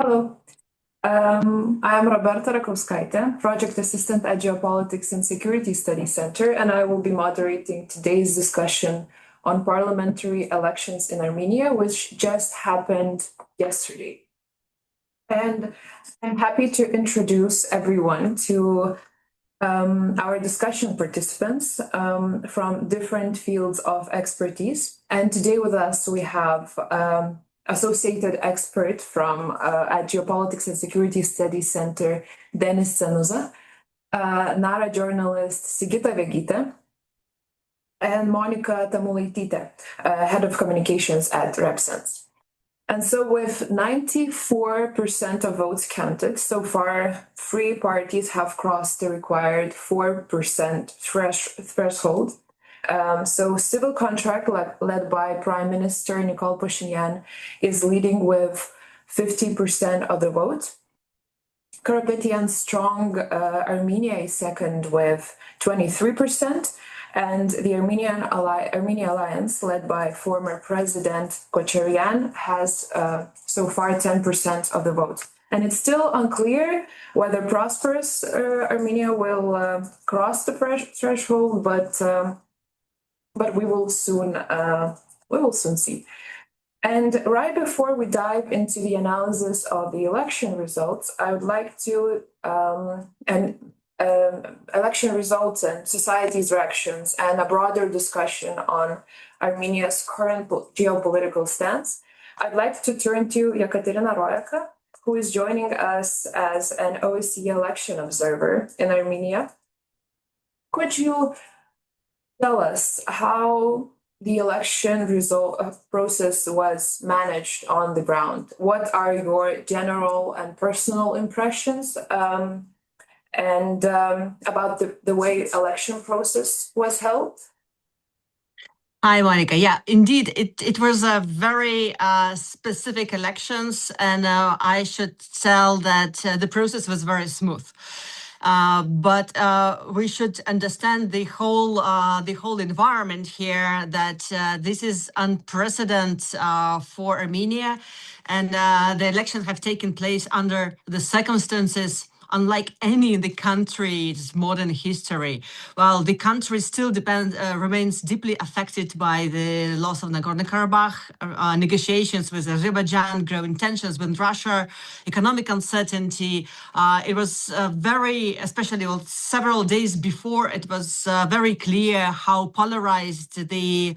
Hello, I'm Roberta Rakauskaitė, Project Assistant at Geopolitics and Security Studies Center, and I will be moderating today's discussion on parliamentary elections in Armenia, which just happened yesterday. And I'm happy to introduce everyone to our discussion participants from different fields of expertise. And today with us, we have associated expert from at Geopolitics and Security Studies Center, Denis Cenusa, NARA journalist Sigita Vegytė, and Monika Tamulaitytė, head of communications at Repsense. And so with 94% of votes counted, so far, 3 parties have crossed the required 4% threshold. So civil contract led by Prime Minister Nikol Pashinyan is leading with 50% of the vote. Karapetyan's strong Armenia is second with 23%. And the Armenia Alliance, led by former President Kocheryan, has so far 10% of the vote. And it's still unclear whether prosperous Armenia will cross the threshold, but we will soon see. And right before we dive into the analysis of the election results, I would like to election results and society's reactions and a broader discussion on Armenia's current geopolitical stance. I'd like to turn to Ekaterina Royaka, who is joining us as an OSCE election observer in Armenia. Could you tell us how the election result process was managed on the ground? What are your general and personal impressions and about the way election process was held? Hi, Monika. Yeah, indeed, it was a very specific elections, and I should tell that the process was very smooth. But we should understand the whole environment here, that this is unprecedented for Armenia, and the elections have taken place under the circumstances unlike any in the country's modern history. Well, the country still remains deeply affected by the loss of Nagorno-Karabakh, negotiations with Azerbaijan, growing tensions with Russia, economic uncertainty. It was especially several days before, it was very clear how polarized the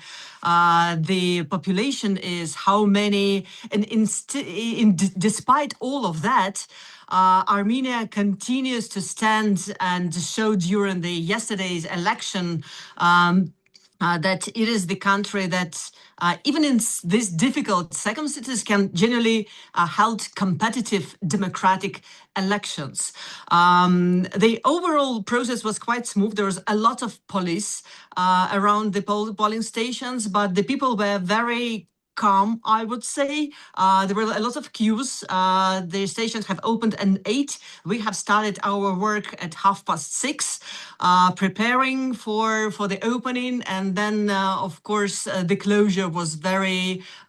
population is, how many, and despite all of that, Armenia continues to stand and show during yesterday's election that it is the country that, even in these difficult circumstances, can genuinely hold competitive democratic elections. The overall process was quite smooth. There was a lot of police around the polling stations, but the people were very calm, I would say. There were a lot of queues. The stations have opened at 8. We have started our work at 6:30, preparing for the opening, and then of course the closure was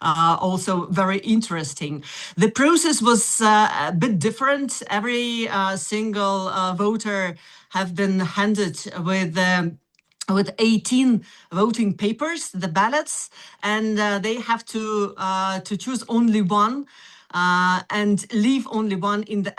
also very interesting. The process was a bit different. Every single voter have been handed with 18 voting papers, the ballots, and they have to choose only one and leave only one in the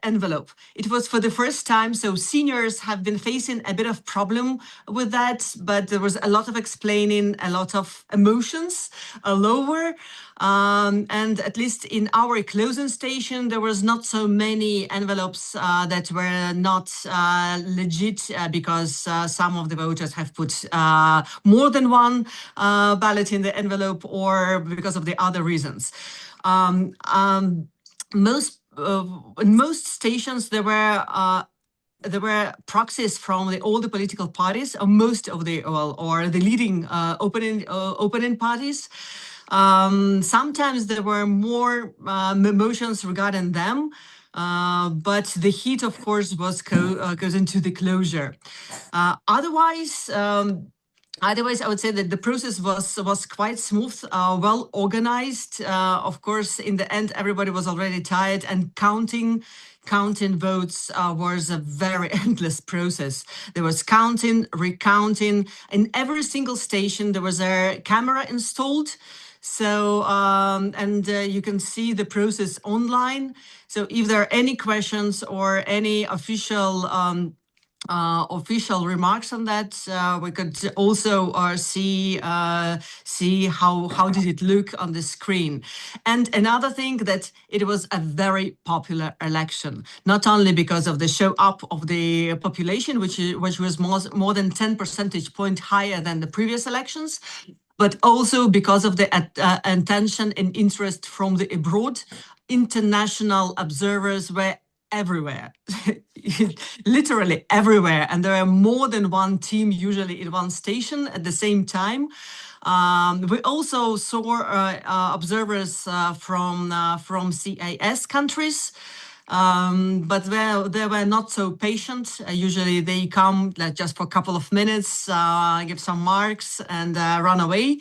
envelope. It was for the first time, so seniors have been facing a bit of problem with that, but there was a lot of explaining, a lot of emotions, lower. And at least in our closing station, there was not so many envelopes that were not legit because some of the voters have put more than one ballot in the envelope, or because of the other reasons. In most stations, there were proxies from all the political parties, or most of or the leading opening parties. Sometimes there were more emotions regarding them, but the heat, of course, goes into the closure. Otherwise, Otherwise, I would say that the process was quite smooth, well organized. Of course, in the end, everybody was already tired, and counting votes was a very endless process. There was counting, recounting. In every single station, there was a camera installed. So, you can see the process online. So if there are any questions or any official remarks on that, we could also see how did it look on the screen. And another thing, that it was a very popular election, not only because of the show up of the population, which was more than 10 percentage point higher than the previous elections, but also because of the attention and interest from the abroad. International observers were everywhere, literally everywhere. And there are more than one team usually in one station at the same time. We also saw observers from CIS countries, but they were not so patient. Usually they come just for a couple of minutes, give some marks and run away.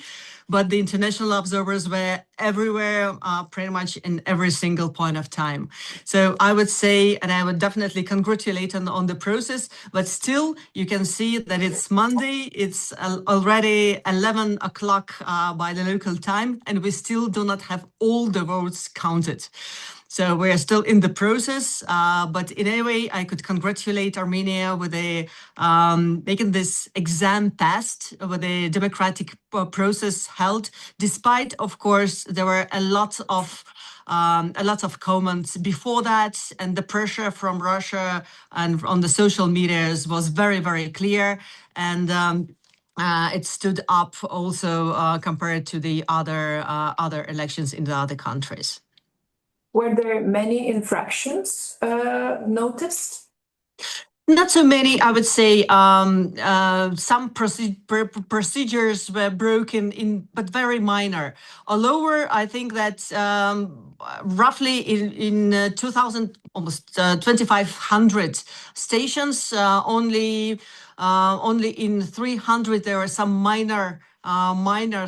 But the international observers were everywhere, pretty much in every single point of time. So I would say, and I would definitely congratulate on the process, but still you can see that it's Monday, it's already 11 o'clock by the local time, and we still do not have all the votes counted. So we are still in the process, but in a way, I could congratulate Armenia with making this exam passed, with a democratic process held, despite, of course, there were a lot of comments before that, and the pressure from Russia and on the social medias was very, very clear. And it stood up also compared to the other elections in the other countries. Were there many infractions noticed? Not so many, I would say. Some procedures were broken but very minor. Although I think that roughly in 2000, almost 2,500 stations, only in 300 there are some minor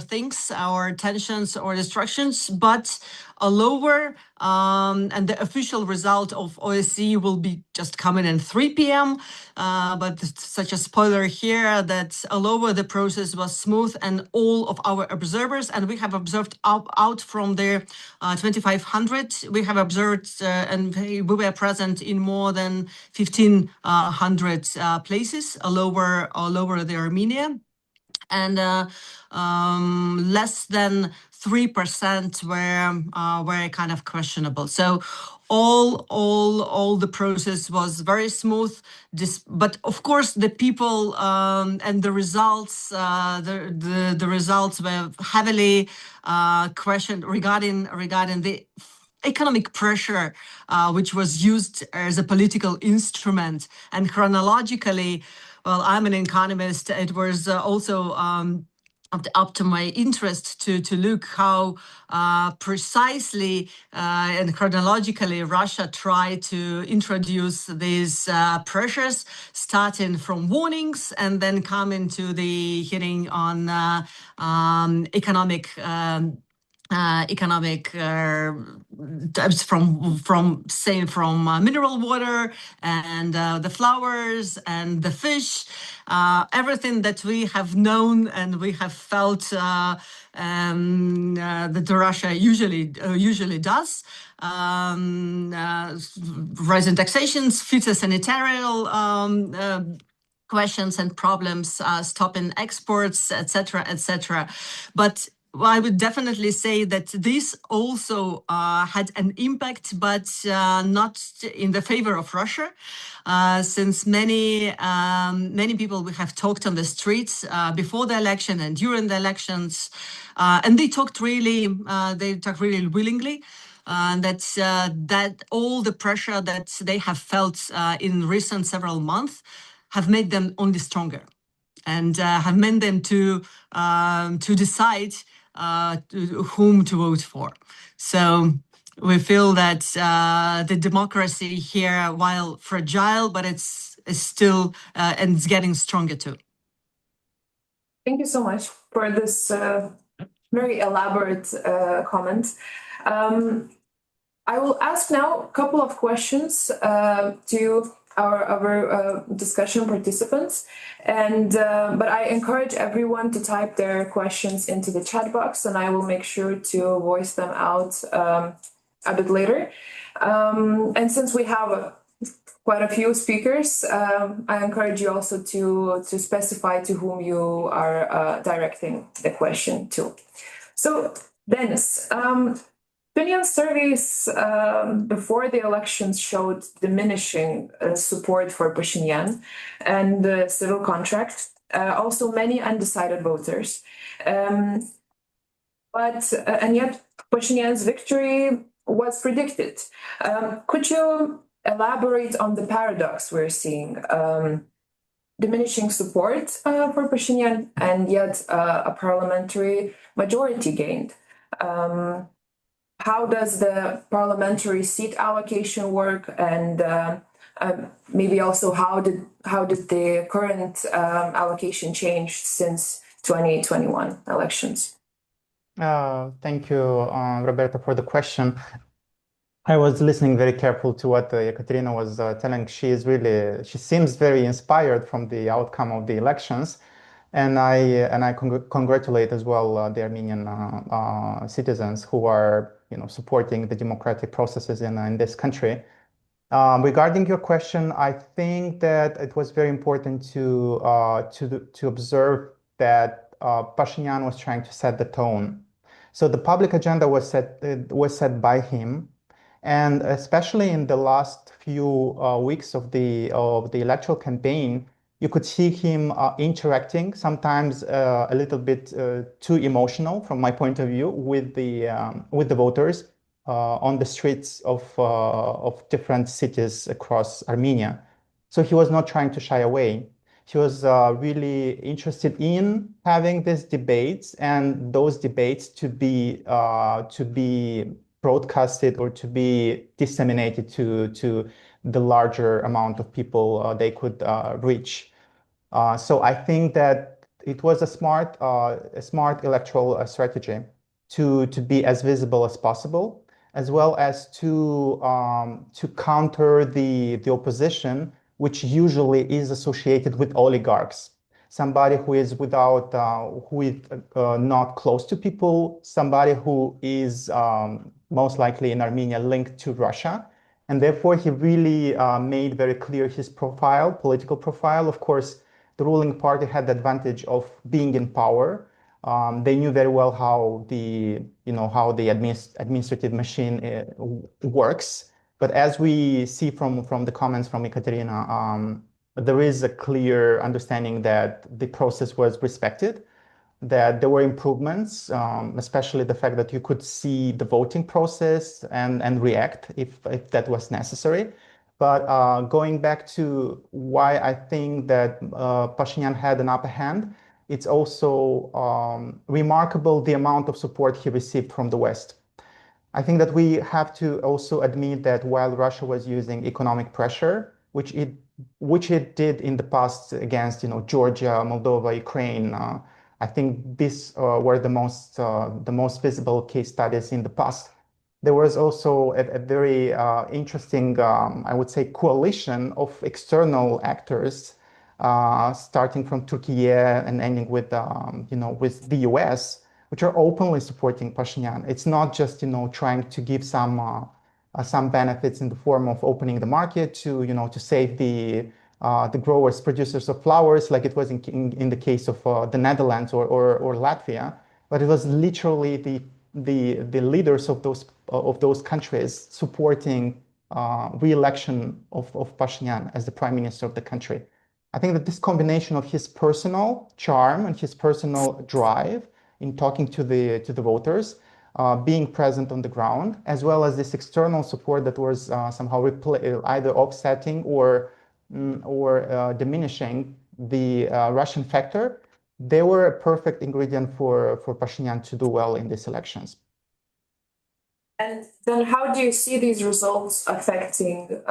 things or tensions or distractions, but a lower and the official result of OSCE will be just coming in 3 p.m. But such a spoiler here, that lower the process was smooth, and all of our observers, and we have observed out from the 2,500, we have observed and we were present in more than 1,500 places all over the Armenia. And less than 3% were kind of questionable. So all the process was very smooth. But of course, the people and the results, the results were heavily questioned regarding the economic pressure, which was used as a political instrument. And chronologically, well, I'm an economist. It was also up to my interest to look how precisely and chronologically Russia tried to introduce these pressures, starting from warnings and then coming to the hearing on economic types from mineral water and the flowers and the fish, everything that we have known and we have felt that Russia usually does. Rising taxations, phytosanitarian questions and problems, stopping exports, etc., etc. But I would definitely say that this also had an impact, but not in the favor of Russia, since many people we have talked on the streets before the election and during the elections, and they talked really willingly. That all the pressure that they have felt in recent several months have made them only stronger, and have meant them to decide whom to vote for. So we feel that the democracy here, while fragile, but it's still and it's getting stronger too. Thank you so much for this very elaborate comment. I will ask now a couple of questions to our discussion participants, and but I encourage everyone to type their questions into the chat box, and I will make sure to voice them out a bit later. And since we have quite a few speakers, I encourage you also to specify to whom you are directing the question to. So, Denis, opinion surveys before the elections showed diminishing support for Pashinyan and the civil contract, also many undecided voters. And yet Pashinyan's victory was predicted. Could you elaborate on the paradox we're seeing? Diminishing support for Pashinyan and yet a parliamentary majority gained. How does the parliamentary seat allocation work, and maybe also how did the current allocation change since 2021 elections? Thank you, Roberta, for the question. I was listening very careful to what Ekaterina was telling. She seems very inspired from the outcome of the elections, and I congratulate as well the Armenian citizens who are supporting the democratic processes in this country. Regarding your question, I think that it was very important to observe that Pashinyan was trying to set the tone. So the public agenda was set by him. And especially in the last few weeks of the electoral campaign, you could see him interacting, sometimes a little bit too emotional, from my point of view, with the voters on the streets of different cities across Armenia. So he was not trying to shy away. He was really interested in having these debates, and those debates to be broadcasted or to be disseminated to the larger amount of people they could reach. So I think that it was a smart electoral strategy to be as visible as possible, as well as to counter the opposition, which usually is associated with oligarchs. Somebody who is not close to people, somebody who is most likely in Armenia linked to Russia. And therefore, he really made very clear his profile, political profile. Of course, the ruling party had the advantage of being in power. They knew very well how the administrative machine works. But as we see from the comments from Ekaterina, there is a clear understanding that the process was respected, that there were improvements, especially the fact that you could see the voting process and react if that was necessary. But going back to why I think that Pashinyan had an upper hand, it's also remarkable the amount of support he received from the West. I think that we have to also admit that while Russia was using economic pressure, which it did in the past against Georgia, Moldova, Ukraine, I think these were the most visible case studies in the past. There was also a very interesting, I would say, coalition of external actors, starting from Turkey and ending with the US, which are openly supporting Pashinyan. It's not just trying to give some benefits in the form of opening the market to save the growers, producers of flowers, like it was in the case of the Netherlands or Latvia, but it was literally the leaders of those countries supporting re-election of Pashinyan as the prime minister of the country. I think that this combination of his personal charm and his personal drive in talking to the voters, being present on the ground, as well as this external support that was somehow either offsetting or diminishing the Russian factor, they were a perfect ingredient for Pashinyan to do well in these elections. And then how do you see these results affecting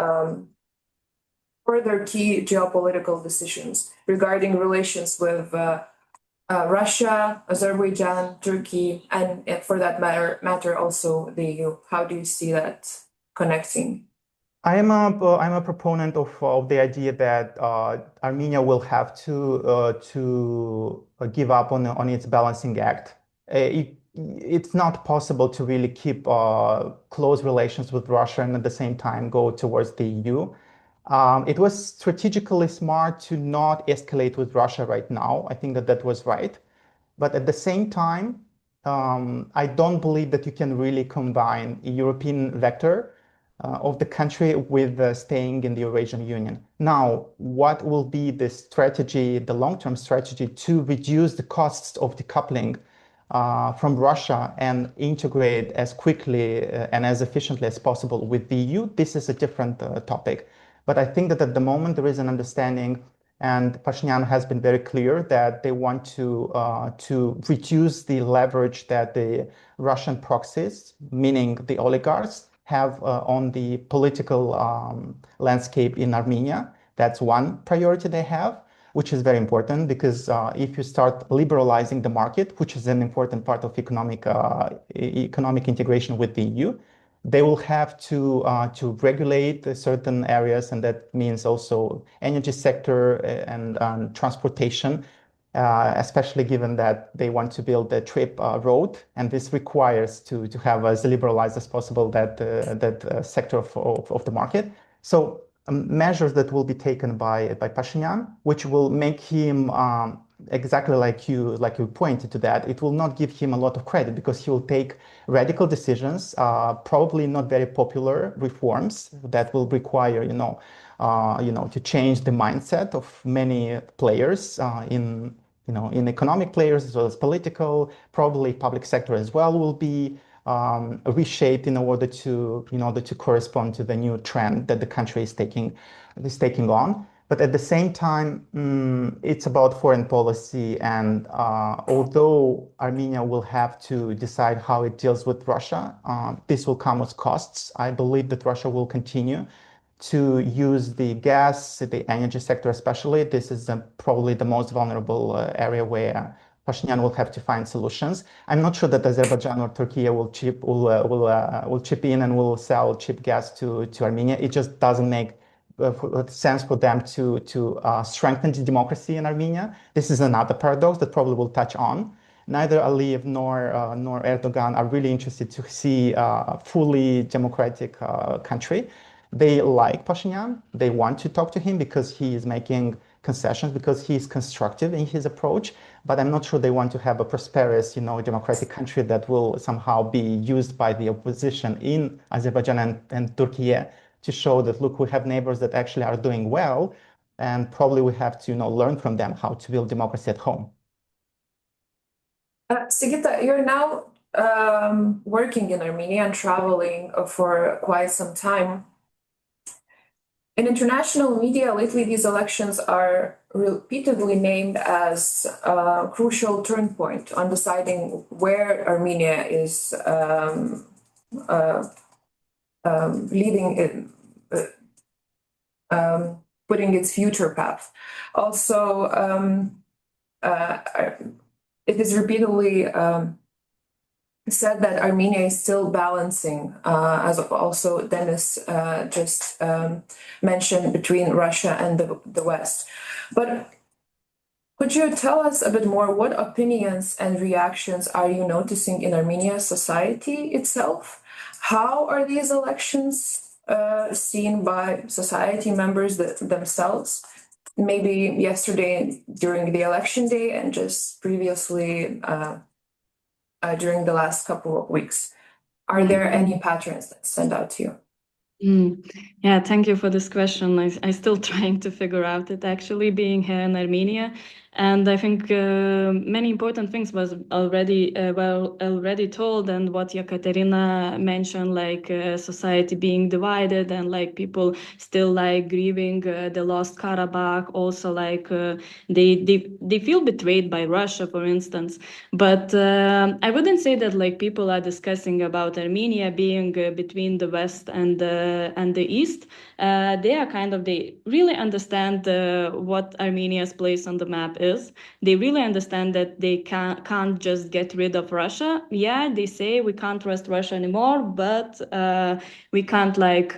further key geopolitical decisions regarding relations with Russia, Azerbaijan, Turkey, and for that matter also the EU. How do you see that connecting? I'm a proponent of the idea that Armenia will have to give up on its balancing act. It's not possible to really keep close relations with Russia and at the same time go towards the EU. It was strategically smart to not escalate with Russia right now. I think that was right. But at the same time, I don't believe that you can really combine a European vector of the country with staying in the Eurasian Union. Now, what will be the strategy, the long-term strategy to reduce the costs of decoupling from Russia and integrate as quickly and as efficiently as possible with the EU? This is a different topic. But I think that at the moment there is an understanding, and Pashinyan has been very clear that they want to reduce the leverage that the Russian proxies, meaning the oligarchs, have on the political landscape in Armenia. That's one priority they have, which is very important because if you start liberalizing the market, which is an important part of economic integration with the EU, they will have to regulate certain areas, and that means also energy sector and transportation, especially given that they want to build a trip road, and this requires to have as liberalized as possible that sector of the market. So measures that will be taken by Pashinyan, which will make him exactly like you pointed to that, it will not give him a lot of credit because he will take radical decisions, probably not very popular reforms that will require, to change the mindset of many players in economic players as well as political, probably public sector as well will be reshaped in order to correspond to the new trend that the country is taking on. But at the same time, it's about foreign policy. And although Armenia will have to decide how it deals with Russia, this will come with costs. I believe that Russia will continue to use the gas, the energy sector especially. This is probably the most vulnerable area where Pashinyan will have to find solutions. I'm not sure that Azerbaijan or Turkey will chip in and will sell cheap gas to Armenia. It just doesn't make sense for them to strengthen the democracy in Armenia. This is another paradox that probably will touch on. Neither Aliyev nor Erdogan are really interested to see a fully democratic country. They like Pashinyan. They want to talk to him because he is making concessions, because he is constructive in his approach. But I'm not sure they want to have a prosperous, democratic country that will somehow be used by the opposition in Azerbaijan and Turkey to show that, look, we have neighbors that actually are doing well, and probably we have to, learn from them how to build democracy at home. Sigita, you're now working in Armenia and traveling for quite some time. In international media lately, these elections are repeatedly named as a crucial turning point on deciding where Armenia is leading it, putting its future path. Also, it is repeatedly said that Armenia is still balancing, as also Denis just mentioned, between Russia and the West. But could you tell us a bit more, what opinions and reactions are you noticing in Armenia's society itself? How are these elections seen by society members themselves? Maybe yesterday during the election day and just previously during the last couple of weeks. Are there any patterns that stand out to you? Yeah, thank you for this question. I'm still trying to figure out it, actually, being here in Armenia. And I think many important things was already told, and what Yekaterina mentioned, like society being divided and like people still like grieving the lost Karabakh. Also, like they feel betrayed by Russia, for instance. But I wouldn't say that like people are discussing about Armenia being between the West and the East. They really understand what Armenia's place on the map is. is. They really understand that they can't just get rid of Russia. Yeah, they say we can't trust Russia anymore, but we can't like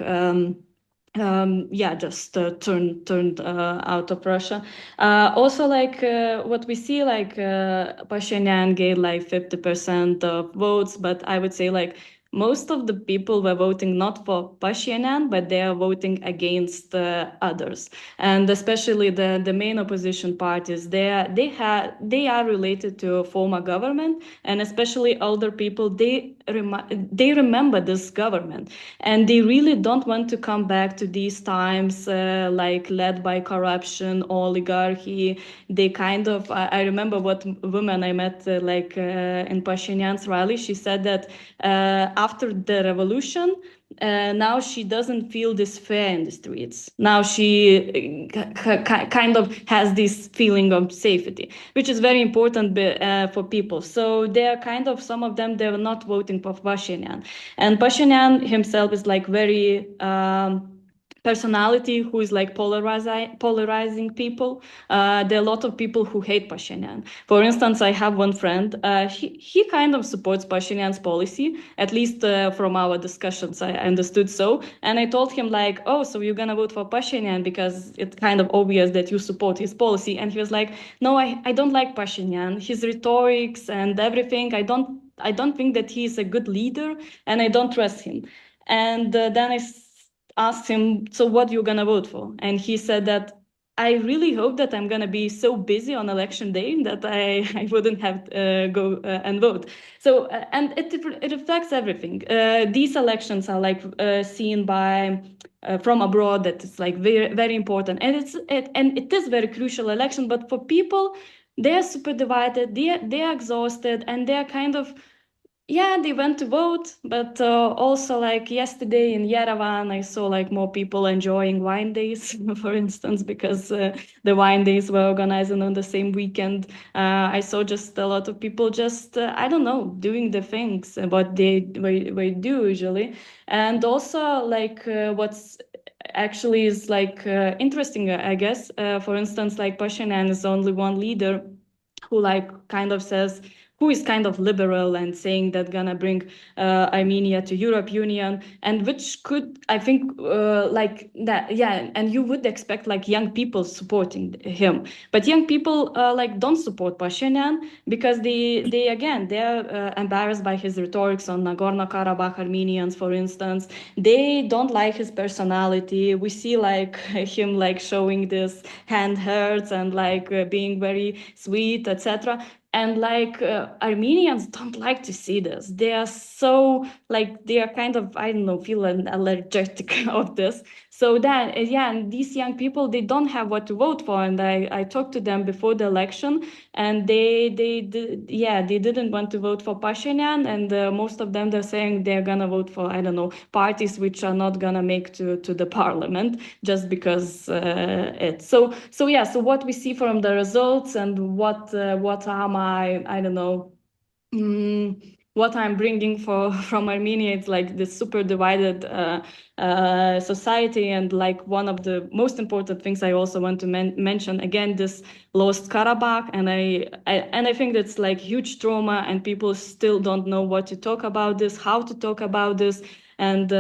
just turn out of Russia. Also, like what we see, like Pashinyan gained like 50% of votes, but I would say like most of the people were voting not for Pashinyan, but they are voting against others, and especially the main opposition parties. They are related to a former government, and especially older people. They remember this government, and they really don't want to come back to these times like led by corruption, oligarchy. They kind of I remember what woman I met in Pashinyan's rally. She said that after the revolution, now she doesn't feel this fear in the streets. Now she kind of has this feeling of safety, which is very important for people. So they're kind of, some of them, they're not voting for Pashinyan. And Pashinyan himself is like very personality who is like polarizing people. There are a lot of people who hate Pashinyan. For instance, I have one friend. He kind of supports Pashinyan's policy, at least from our discussions. I understood so, and I told him like, "Oh, so you're gonna vote for Pashinyan because it's kind of obvious that you support his policy." And he was like, "No, I don't like Pashinyan. His rhetorics and everything. I don't think that he's a good leader, and I don't trust him." And then I asked him, "So what you gonna vote for?" And he said that, "I really hope that I'm gonna be so busy on election day that I wouldn't have go and vote." So and it reflects everything. These elections are like seen by from abroad, that it's like very, very important, and it is very crucial election. But for people, they are super divided. They are exhausted, and they are kind of, yeah, they went to vote, but also like yesterday in Yerevan, I saw like more people enjoying wine days, for instance, because the wine days were organized on the same weekend. I saw just a lot of people just, I don't know, doing the things what they do usually. And also like what's actually is like interesting, I guess, for instance, like Pashinyan is only one leader who like kind of says, who is kind of liberal and saying that gonna bring Armenia to Europe Union, and which could, I think, like that, yeah, and you would expect like young people supporting him, but young people like don't support Pashinyan because they're embarrassed by his rhetorics on Nagorno-Karabakh Armenians, for instance. They don't like his personality. We see like him like showing this hand hurts and like being very sweet, etc. And like Armenians don't like to see this. They are so like, they are kind of, I don't know, feeling allergic of this. So that, yeah, and these young people, they don't have what to vote for. And I talked to them before the election, and they didn't want to vote for Pashinyan. And most of them, they're saying they're gonna vote for, I don't know, parties which are not gonna make to the parliament just because it's so yeah. So what we see from the results and what are my, I don't know, what I'm bringing from Armenia, it's like this super divided society. And like one of the most important things I also want to mention again, this lost Karabakh, and I think that's like huge trauma, and people still don't know what to talk about this, how to talk about this. And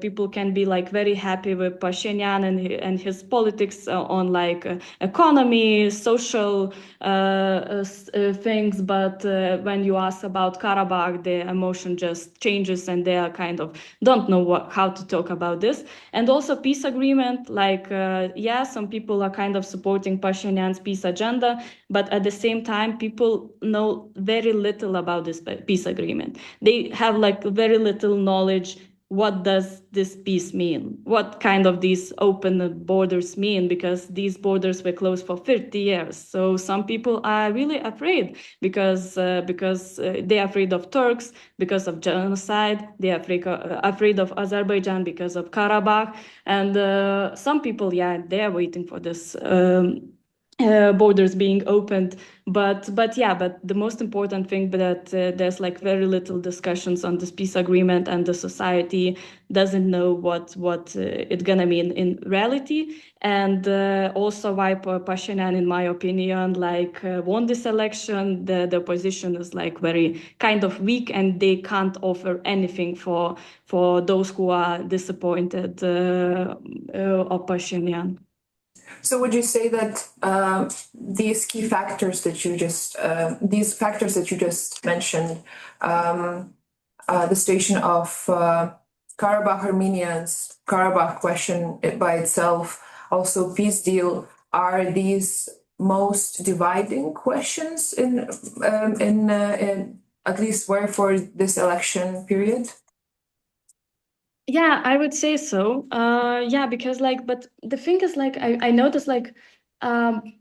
people can be like very happy with Pashinyan and his politics on like economy, social things, but when you ask about Karabakh, the emotion just changes, and they are kind of don't know how to talk about this. And also peace agreement, like some people are kind of supporting Pashinyan's peace agenda, but at the same time, people know very little about this peace agreement. They have like very little knowledge. What does this peace mean? What kind of these open borders mean? Because these borders were closed for 50 years. So some people are really afraid because they're afraid of Turks because of genocide. They're afraid of Azerbaijan because of Karabakh. And some people, they're waiting for this borders being opened, but the most important thing that there's like very little discussions on this peace agreement, and the society doesn't know what it's gonna mean in reality. And also why Pashinyan, in my opinion, like won this election. The opposition is like very kind of weak, and they can't offer anything for those who are disappointed of Pashinyan. So would you say that these factors that you just mentioned, the situation of Karabakh Armenians, Karabakh question by itself, also peace deal, are these most dividing questions in at least where for this election period? Yeah, I would say so. Yeah, because like, but the thing is like, I noticed like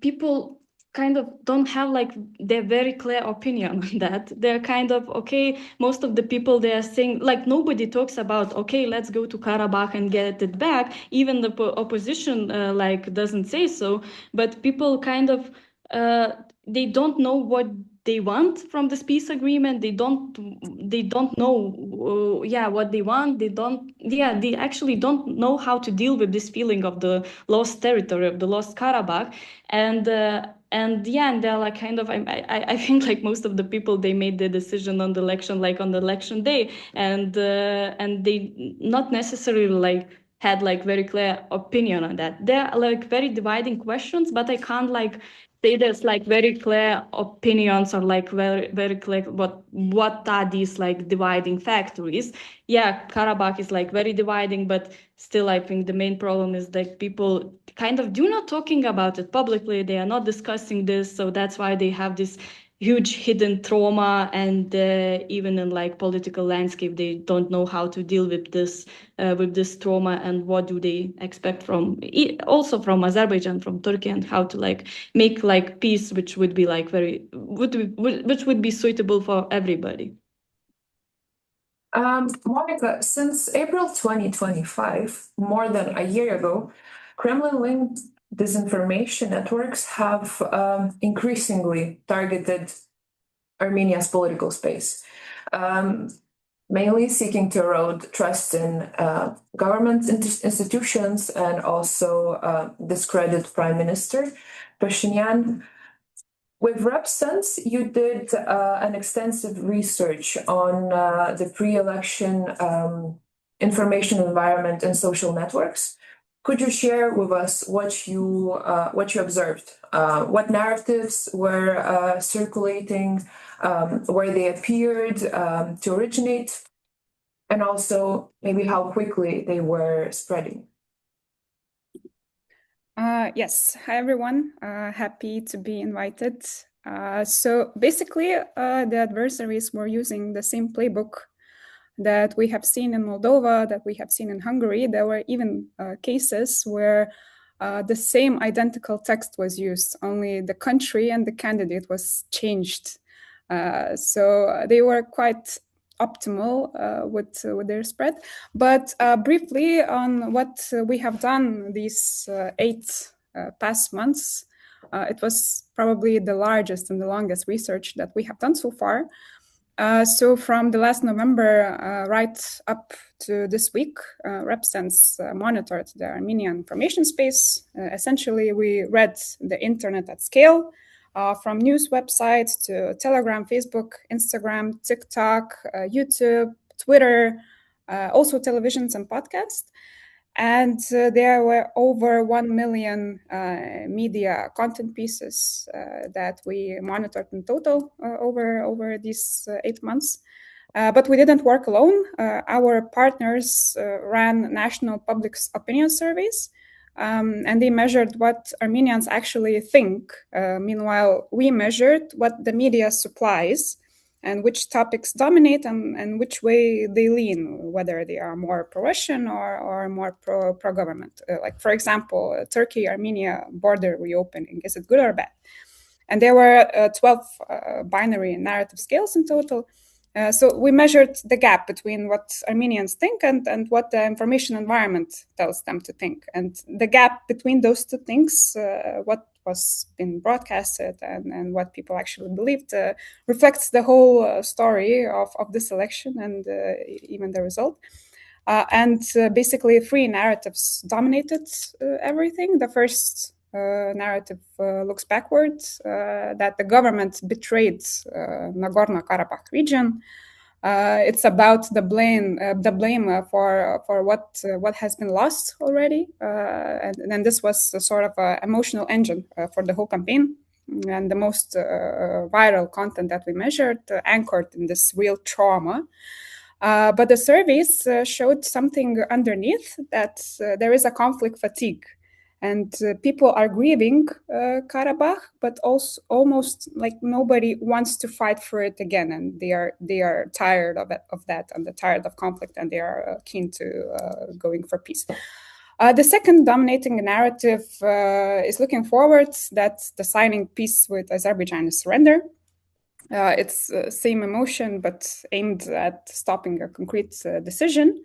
people kind of don't have like their very clear opinion on that. They're kind of, okay, most of the people, they are saying, like, nobody talks about, okay, let's go to Karabakh and get it back. Even the opposition like doesn't say so, but people kind of, they don't know what they want from this peace agreement. They don't know what they want. They actually don't know how to deal with this feeling of the lost territory, of the lost Karabakh. And they're like kind of, I think like most of the people, they made the decision on the election, like on the election day, and they not necessarily like had like very clear opinion on that. They're like very dividing questions, but I can't like say there's like very clear opinions, or like very, very clear what are these like dividing factors. Yeah, Karabakh is like very dividing, but still I think the main problem is that people kind of do not talking about it publicly. They are not discussing this, so that's why they have this huge hidden trauma, and even in like political landscape, they don't know how to deal with this trauma, and what do they expect from also from Azerbaijan, from Turkey, and how to like make like peace, which would be like which would be suitable for everybody. Monika, since April 2025, more than a year ago, Kremlin-linked disinformation networks have increasingly targeted Armenia's political space, mainly seeking to erode trust in government institutions and also discredit Prime Minister Pashinyan. With Repsense, you did an extensive research on the pre-election information environment and social networks. Could you share with us what you observed? What narratives were circulating, where they appeared to originate, and also maybe how quickly they were spreading? Yes, hi everyone. Happy to be invited. So basically, the adversaries were using the same playbook that we have seen in Moldova, that we have seen in Hungary. There were even cases where the same identical text was used, only the country and the candidate was changed. So they were quite optimal with their spread. But briefly on what we have done these 8 past months, it was probably the largest and the longest research that we have done so far. So from the last November right up to this week, Repsense monitored the Armenian information space. Essentially, we read the internet at scale, from news websites to Telegram, Facebook, Instagram, TikTok, YouTube, Twitter, also televisions and podcasts. And there were over 1 million media content pieces that we monitored in total over these 8 months. But we didn't work alone. Our partners ran national public opinion surveys, and they measured what Armenians actually think. Meanwhile, we measured what the media supplies and which topics dominate and which way they lean, whether they are more pro-Russian or more pro-government. Like, for example, Turkey-Armenia border reopening, is it good or bad? And there were 12 binary narrative scales in total. So we measured the gap between what Armenians think and what the information environment tells them to think. And the gap between those two things, what was been broadcasted and what people actually believed reflects the whole story of this election and even the result. Basically, three narratives dominated everything. The first narrative looks backwards, that the government betrayed Nagorno-Karabakh region. It's about the blame for what has been lost already, and this was a sort of an emotional engine for the whole campaign. And the most viral content that we measured anchored in this real trauma. But the surveys showed something underneath, that there is a conflict fatigue. And people are grieving Karabakh, but also almost like nobody wants to fight for it again, and they are tired of that, and they're tired of conflict, and they are keen to going for peace. The second dominating narrative is looking forward, that the signing peace with Azerbaijan is surrender. It's same emotion, but aimed at stopping a concrete decision.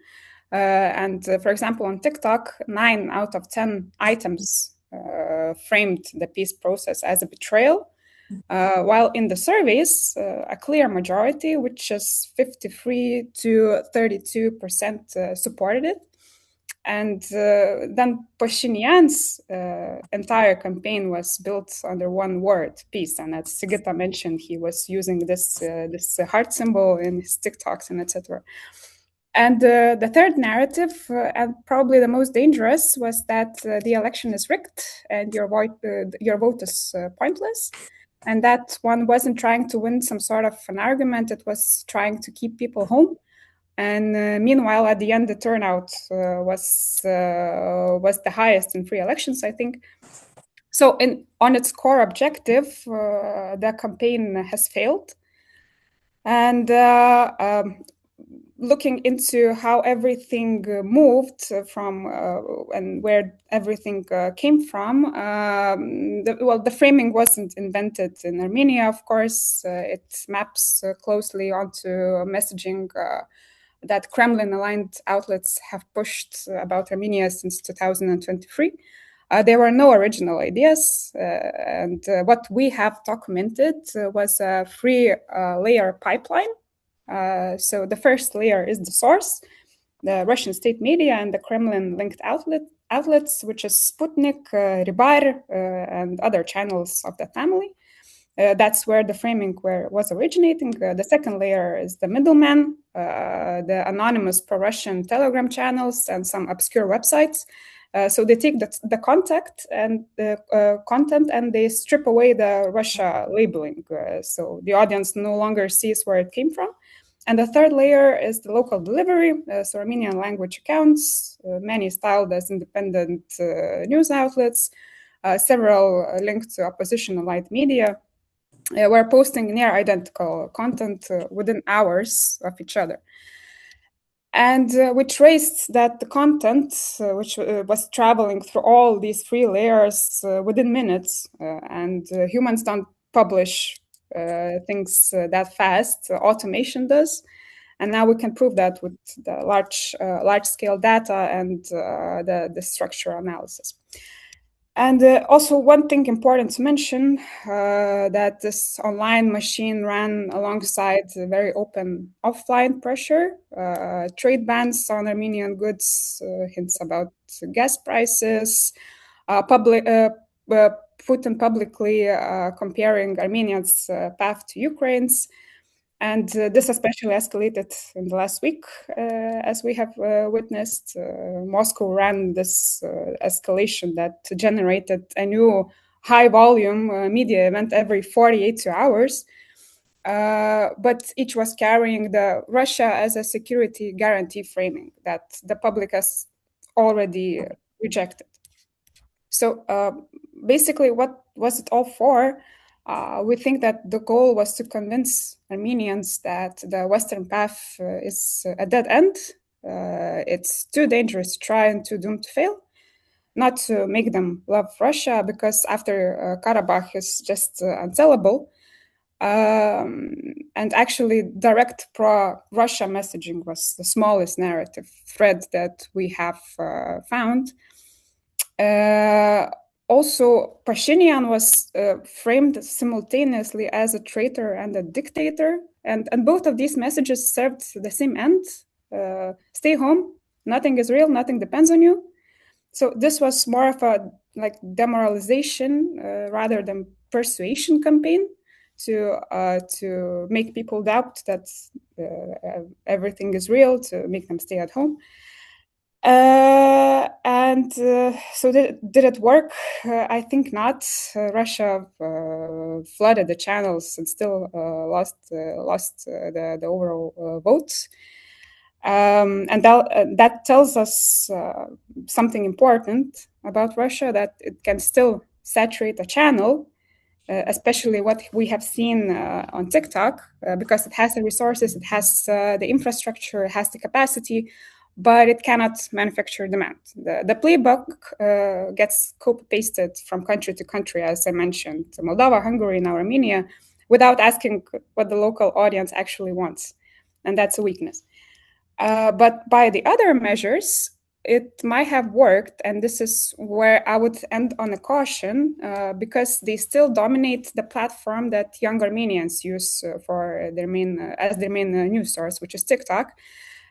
For example, on TikTok, 9 out of 10 items framed the peace process as a betrayal, while in the surveys, a clear majority, which is 53 to 32%, supported it. And then Pashinyan's entire campaign was built under one word, peace. And as Sigita mentioned, he was using this heart symbol in his TikToks and etc. And the third narrative, and probably the most dangerous, was that the election is rigged and your vote is pointless. And that one wasn't trying to win some sort of an argument, it was trying to keep people home. And meanwhile, at the end, the turnout was the highest in free elections, I think. So on its core objective, the campaign has failed. And looking into how everything moved from and where everything came from, the framing wasn't invented in Armenia, of course. It maps closely onto messaging that Kremlin-aligned outlets have pushed about Armenia since 2023. There were no original ideas, and what we have documented was a three-layer pipeline. So the first layer is the source, the Russian state media and the Kremlin-linked outlets, which is Sputnik, Rybar, and other channels of the family. That's where the framing was originating. The second layer is the middleman, the anonymous pro-Russian Telegram channels and some obscure websites. So they take the content and they strip away the Russia labeling. So the audience no longer sees where it came from. And the third layer is the local delivery, so Armenian language accounts, many styled as independent news outlets, several linked to opposition-aligned media, were posting near identical content within hours of each other. And we traced that the content, which was traveling through all these three layers within minutes, and humans don't publish things that fast, automation does. And now we can prove that with the large-scale data and the structural analysis. And also one thing important to mention, that this online machine ran alongside very open offline pressure, trade bans on Armenian goods, hints about gas prices, Putin publicly comparing Armenia's path to Ukraine's. And this especially escalated in the last week, as we have witnessed. Moscow ran this escalation that generated a new high-volume media event every 48 hours. But each was carrying the Russia as a security guarantee framing that the public has already rejected. So basically, what was it all for? We think that the goal was to convince Armenians that the Western path is a dead end. It's too dangerous to try and too doomed to fail. Not to make them love Russia, because after Karabakh is just unsellable. And actually, direct pro-Russia messaging was the smallest narrative thread that we have found. also, Pashinyan was framed simultaneously as a traitor and a dictator. And both of these messages served the same end. Stay home, nothing is real, nothing depends on you. So this was more of a demoralization rather than persuasion campaign to make people doubt that everything is real, to make them stay at home. So did it work? I think not. Russia flooded the channels and still lost the overall votes. And that tells us something important about Russia, that it can still saturate a channel, especially what we have seen on TikTok, because it has the resources, it has the infrastructure, it has the capacity, but it cannot manufacture demand. The playbook gets copy-pasted from country to country, as I mentioned, Moldova, Hungary, now Armenia, without asking what the local audience actually wants. And that's a weakness. But by the other measures, it might have worked, and this is where I would end on a caution, because they still dominate the platform that young Armenians use for their main as their main news source, which is TikTok,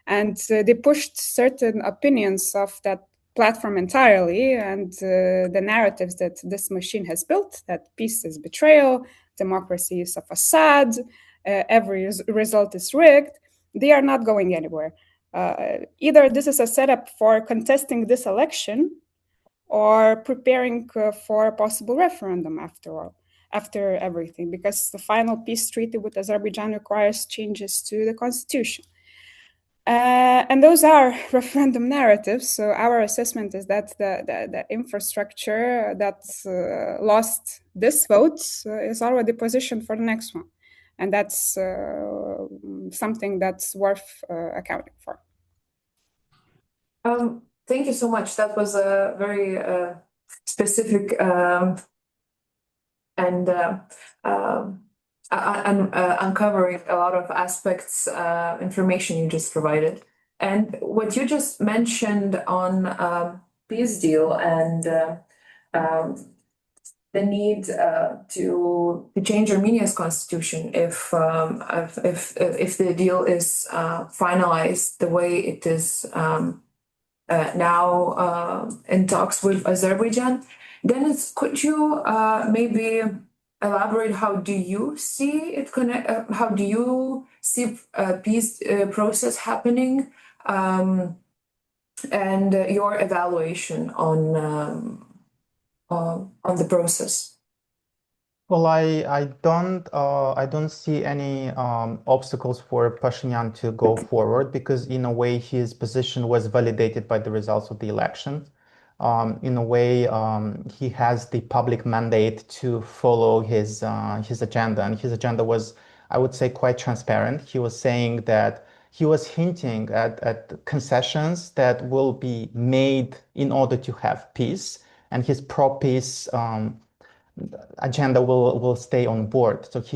and they pushed certain opinions of that platform entirely, and the narratives that this machine has built, that peace is betrayal, democracy is a facade, every result is rigged. They are not going anywhere. Either this is a setup for contesting this election or preparing for a possible referendum after everything, because the final peace treaty with Azerbaijan requires changes to the constitution. And those are referendum narratives. So our assessment is that the infrastructure that lost this vote is already positioned for the next one. And that's something that's worth accounting for. Thank you so much. That was a very specific and uncovering a lot of aspects, information you just provided. And what you just mentioned on peace deal and the need to change Armenia's constitution if the deal is finalized the way it is now in talks with Azerbaijan. Dennis, could you maybe elaborate how do you see it connect? How do you see peace process happening, and your evaluation on the process? Well, I don't see any obstacles for Pashinyan to go forward, because in a way his position was validated by the results of the election. In a way, he has the public mandate to follow his agenda, and his agenda was, I would say, quite transparent. He was saying that he was hinting at concessions that will be made in order to have peace, and his pro-peace agenda will stay on board. So it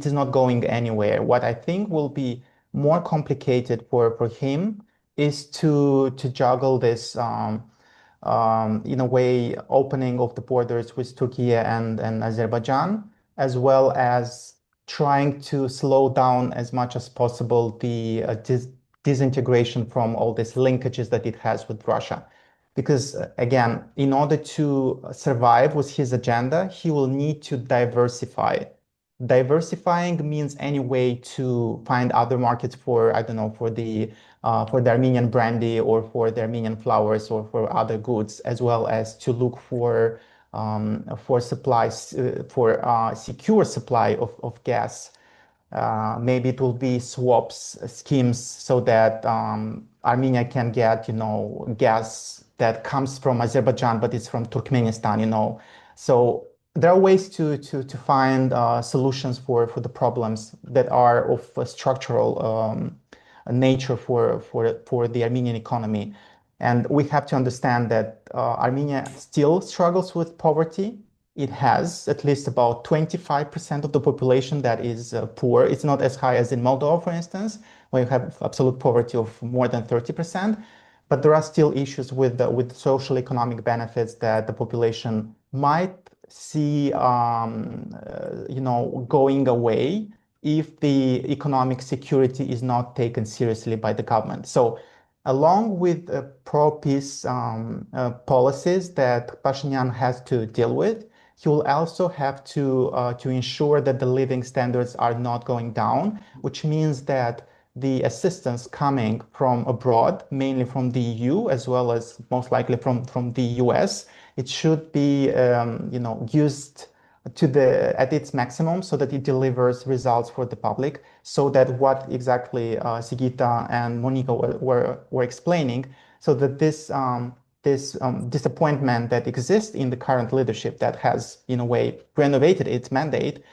is not going anywhere. What I think will be more complicated for him is to juggle this in a way opening of the borders with Turkey and Azerbaijan, as well as trying to slow down as much as possible the disintegration from all these linkages that it has with Russia. Because again, in order to survive with his agenda, he will need to diversify. Diversifying means any way to find other markets for, I don't know, for the Armenian brandy or for the Armenian flowers or for other goods, as well as to look for supplies, for secure supply of gas. Maybe it will be swaps schemes so that Armenia can get, gas that comes from Azerbaijan, but it's from Turkmenistan, So there are ways to find solutions for the problems that are of a structural nature for the Armenian economy. And we have to understand that Armenia still struggles with poverty. It has at least about 25% of the population that is poor. It's not as high as in Moldova, for instance, where you have absolute poverty of more than 30%. but there are still issues with social economic benefits that the population might see, going away if the economic security is not taken seriously by the government. So along with pro-peace policies that Pashinyan has to deal with, he will also have to ensure that the living standards are not going down, which means that the assistance coming from abroad, mainly from the EU, as well as most likely from the US, it should be used at its maximum so that it delivers results for the public, so that what exactly Sigita and Monika were explaining, so that this disappointment that exists in the current leadership that has, in a way, renovated its mandate,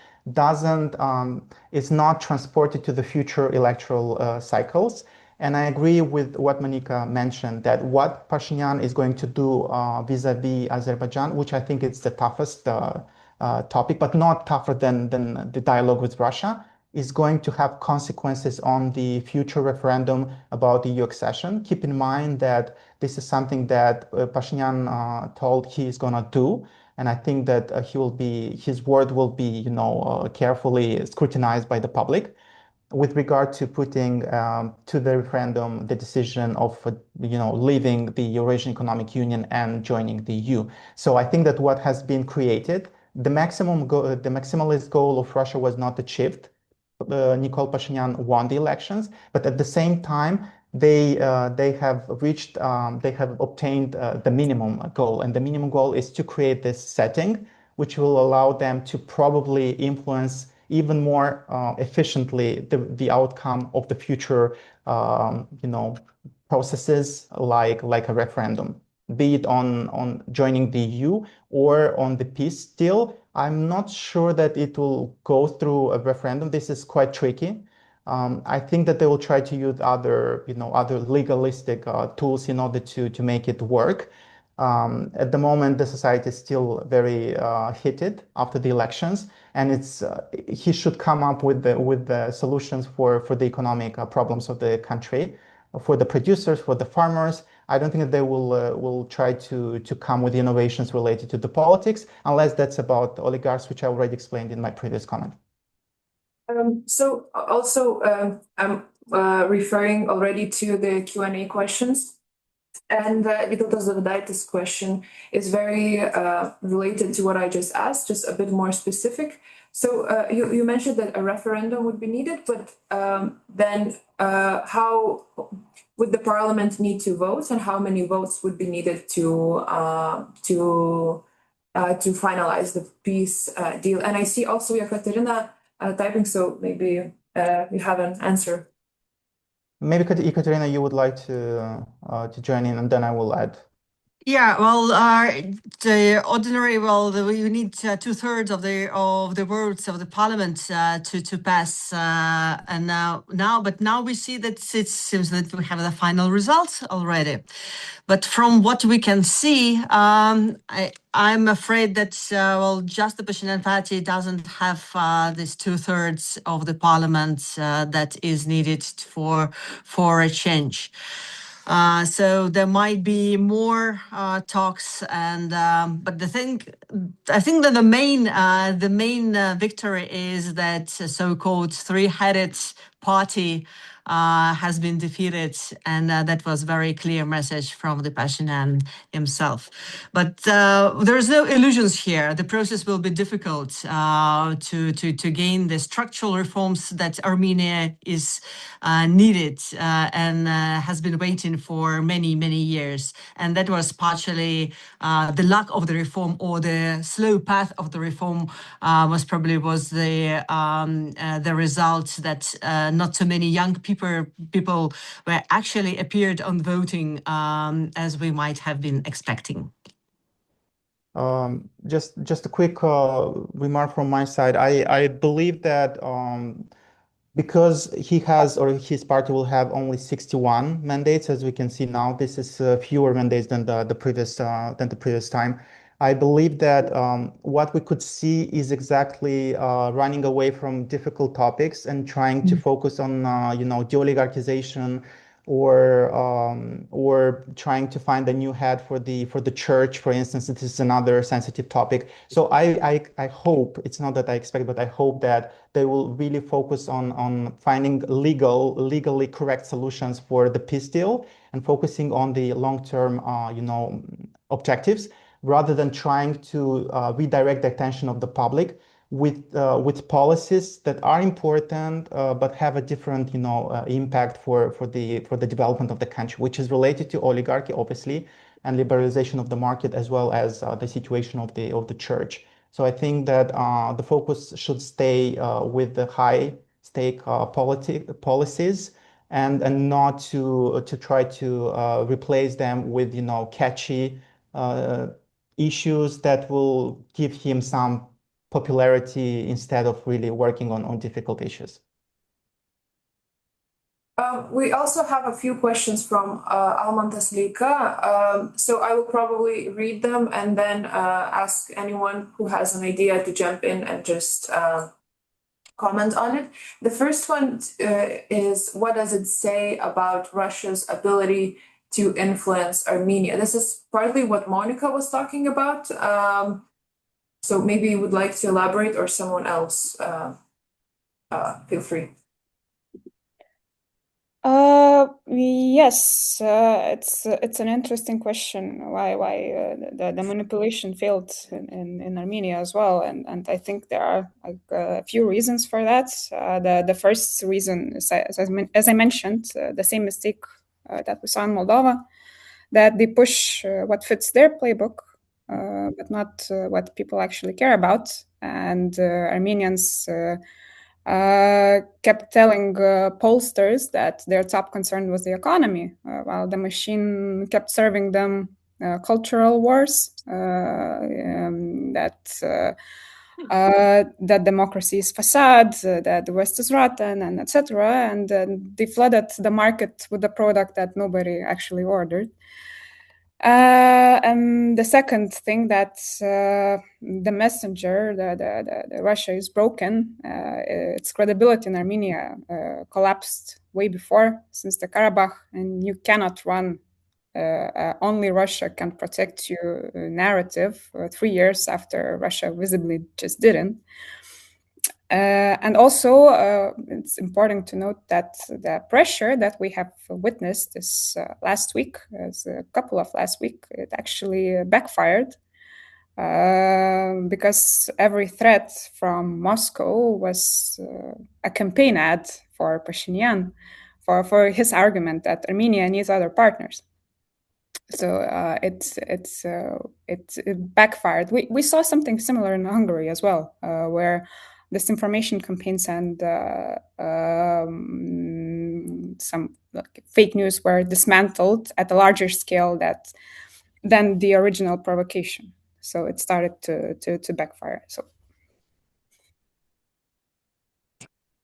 is not transported to the future electoral cycles. And I agree with what Monika mentioned, that what Pashinyan is going to do vis-a-vis Azerbaijan, which I think is the toughest topic, but not tougher than the dialogue with Russia, is going to have consequences on the future referendum about the EU accession. Keep in mind that this is something that Pashinyan told he is going to do. And I think that his word will be, carefully scrutinized by the public with regard to putting to the referendum the decision of, leaving the Eurasian Economic Union and joining the EU. So I think that what has been created, the maximalist goal of Russia was not achieved. Nikol Pashinyan won the elections, but at the same time, they have obtained the minimum goal, and the minimum goal is to create this setting, which will allow them to probably influence even more efficiently the outcome of the future, processes like a referendum, be it on joining the EU or on the peace deal. I'm not sure that it will go through a referendum. This is quite tricky. I think that they will try to use other legalistic tools in order to make it work. At the moment, the society is still very heated after the elections, and he should come up with the solutions for the economic problems of the country, for the producers, for the farmers. I don't think that they will try to come with innovations related to the politics, unless that's about oligarchs, which I already explained in my previous comment. So also, I'm referring already to the Q&A questions. And Vytautas Dovydaitis' question is very related to what I just asked, just a bit more specific. So you mentioned that a referendum would be needed, but then how would the parliament need to vote, and how many votes would be needed to finalize the peace deal? And I see also Ekaterina typing, so maybe you have an answer. Maybe Ekaterina, you would like to join in, and then I will add. Yeah, well, the ordinary, you need 2/3 of the votes of the parliament to pass, and now we see that it seems that we have the final results already. But from what we can see, I'm afraid that just the Pashinyan party doesn't have this 2/3 of the parliament that is needed for a change. So there might be more talks, and but I think that the main victory is that so-called three-headed party has been defeated, and that was very clear message from the Pashinyan himself. But there's no illusions here. The process will be difficult to gain the structural reforms that Armenia is needed and has been waiting for many years. And that was partially the lack of the reform, or the slow path of the reform was the result that not so many young people were actually appeared on voting as we might have been expecting. Just a quick remark from my side. I believe that because he has, or his party will have, only 61 mandates, as we can see now. This is fewer mandates than the previous time. I believe that what we could see is exactly running away from difficult topics and trying to focus on de-oligarchization, or trying to find a new head for the church, for instance. This is another sensitive topic. So I hope, it's not that I expect, but I hope that they will really focus on finding legally correct solutions for the peace deal and focusing on the long-term objectives, rather than trying to redirect the attention of the public with policies that are important but have a different impact for the development of the country, which is related to oligarchy, obviously, and liberalization of the market, as well as the situation of the church. So I think that the focus should stay with the high stake policies, and not to try to replace them with catchy issues that will give him some popularity instead of really working on difficult issues. We also have a few questions from Almantas Lika. So I will probably read them and then ask anyone who has an idea to jump in and just comment on it. The first one is, what does it say about Russia's ability to influence Armenia? This is partly what Monika was talking about. So maybe you would like to elaborate, or someone else, feel free. Yes, it's an interesting question. Why the manipulation failed in Armenia as well, and I think there are like a few reasons for that. The first reason is, as I mentioned, the same mistake that we saw in Moldova, that they push what fits their playbook, but not what people actually care about, and Armenians kept telling pollsters that their top concern was the economy, while the machine kept serving them cultural wars, that democracy is facade, that the West is rotten, and etc. And they flooded the market with a product that nobody actually ordered. And the second thing, that the messenger, the Russia is broken, its credibility in Armenia collapsed way before, since the Karabakh, and you cannot run only Russia can protect you narrative 3 years after Russia visibly just didn't. And also, it's important to note that the pressure that we have witnessed this last week, a couple of last week, it actually backfired, because every threat from Moscow was a campaign ad for Pashinyan, for his argument that Armenia needs other partners. So it backfired. We saw something similar in Hungary as well, where disinformation campaigns and some fake news were dismantled at a larger scale than the original provocation. So it started to backfire. So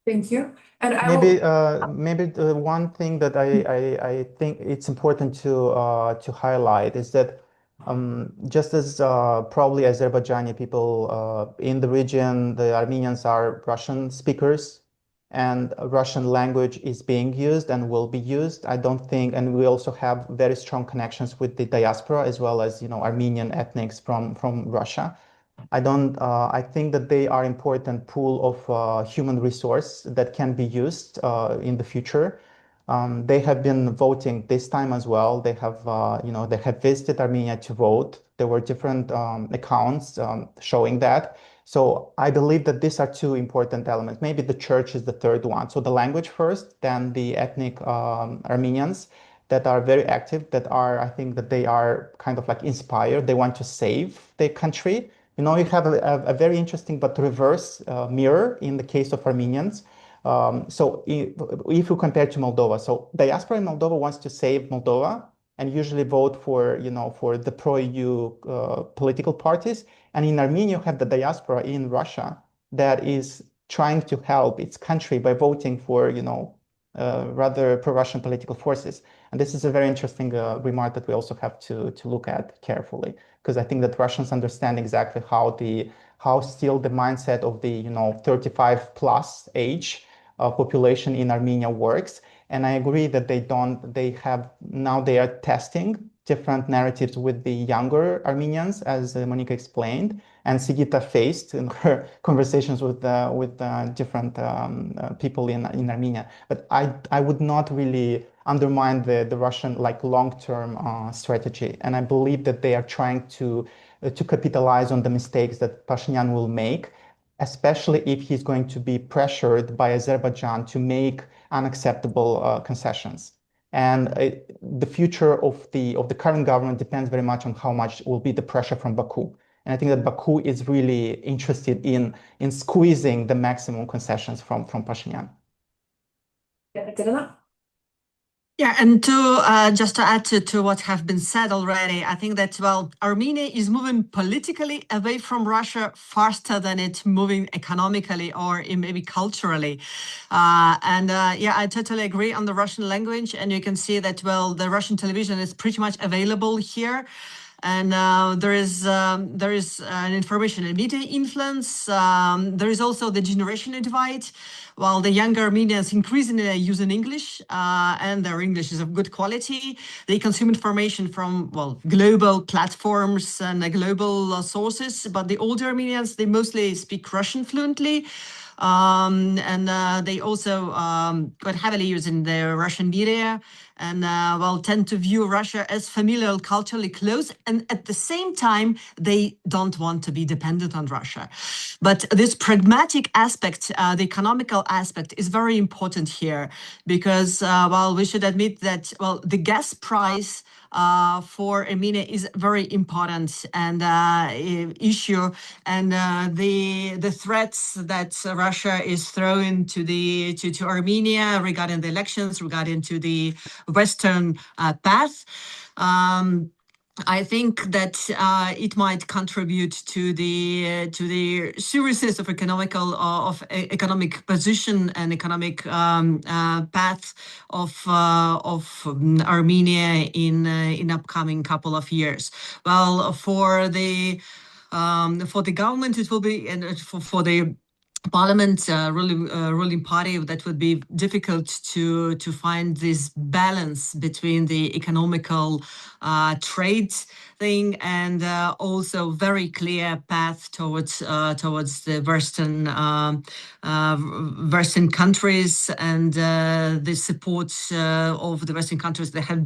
thank you. And maybe the one thing that I think it's important to highlight is that just as probably Azerbaijani people in the region, the Armenians are Russian speakers, and Russian language is being used and will be used. I don't think, and we also have very strong connections with the diaspora, as well as Armenian ethnics from Russia. I think that they are important pool of human resource that can be used in the future. They have been voting this time as well. They have, they have visited Armenia to vote. There were different accounts showing that. So I believe that these are two important elements. Maybe the church is the third one. So the language first, then the ethnic Armenians that are very active, I think that they are kind of like inspired. They want to save their country. You have a very interesting but reverse mirror in the case of Armenians. So if you compare to Moldova, so diaspora in Moldova wants to save Moldova and usually vote for, for the pro-EU political parties. And in Armenia, you have the diaspora in Russia that is trying to help its country by voting for, rather pro-Russian political forces. And this is a very interesting remark that we also have to look at carefully, because I think that Russians understand exactly how still the mindset of the 35 plus age population in Armenia works. And I agree that they are testing different narratives with the younger Armenians, as Monika explained, and Sigita faced in her conversations with different people in Armenia. But I would not really undermine the Russian long-term strategy, and I believe that they are trying to capitalize on the mistakes that Pashinyan will make, especially if he's going to be pressured by Azerbaijan to make unacceptable concessions. And the future of the current government depends very much on how much will be the pressure from Baku. And I think that Baku is really interested in squeezing the maximum concessions from Pashinyan. Yeah, and just to add to what have been said already, I think that, well, Armenia is moving politically away from Russia faster than it's moving economically or maybe culturally. Yeah, I totally agree on the Russian language. And you can see that, well, the Russian television is pretty much available here. And there is an information and media influence. There is also the generation divide. While the younger Armenians increasingly are using English, and their English is of good quality, they consume information from, well, global platforms and global sources. But the older Armenians, they mostly speak Russian fluently. And they also quite heavily using the Russian media and well, tend to view Russia as familial, culturally close, and at the same time they don't want to be dependent on Russia. But this pragmatic aspect, the economical aspect, is very important here because well, we should admit that, well, the gas price for Armenia is very important and issue, and the threats that Russia is throwing to Armenia regarding the elections, regarding to the Western path. I think that it might contribute to the seriousness of economic position and economic path of Armenia in upcoming couple of years. Well, for the government, it will be, and for the parliament, ruling party, that would be difficult to find this balance between the economical trade thing and also very clear path towards the Western countries and the support of the Western countries that have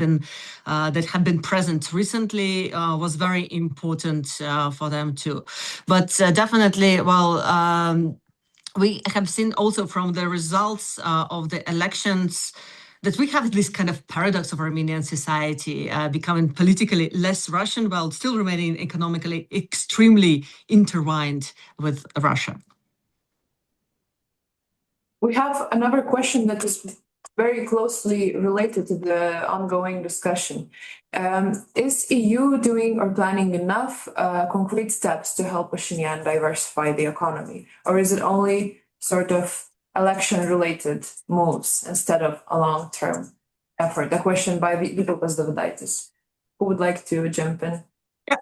been present recently was very important for them too. But definitely, well. We have seen also from the results of the elections that we have this kind of paradox of Armenian society becoming politically less Russian while still remaining economically extremely intertwined with Russia. We have another question that is very closely related to the ongoing discussion. Is EU doing or planning enough concrete steps to help Pashinyan diversify the economy? Or is it only sort of election-related moves instead of a long-term effort? A question by Vytautas Dovydaitis. Who would like to jump in?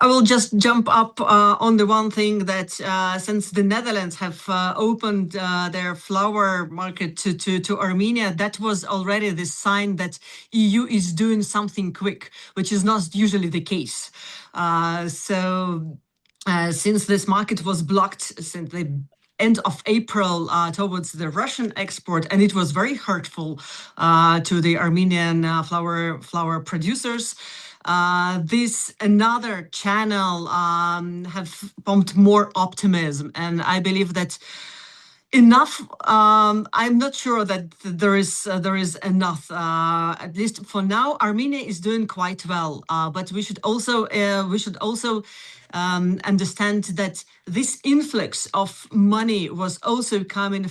I will just jump up on the one thing that since the Netherlands have opened their flower market to Armenia, that was already the sign that EU is doing something quick, which is not usually the case. Since this market was blocked since the end of April towards the Russian export, and it was very hurtful to the Armenian flower producers. This another channel have pumped more optimism, and I believe that enough. I'm not sure that there is enough. At least for now, Armenia is doing quite well, but we should also understand that this influx of money was also coming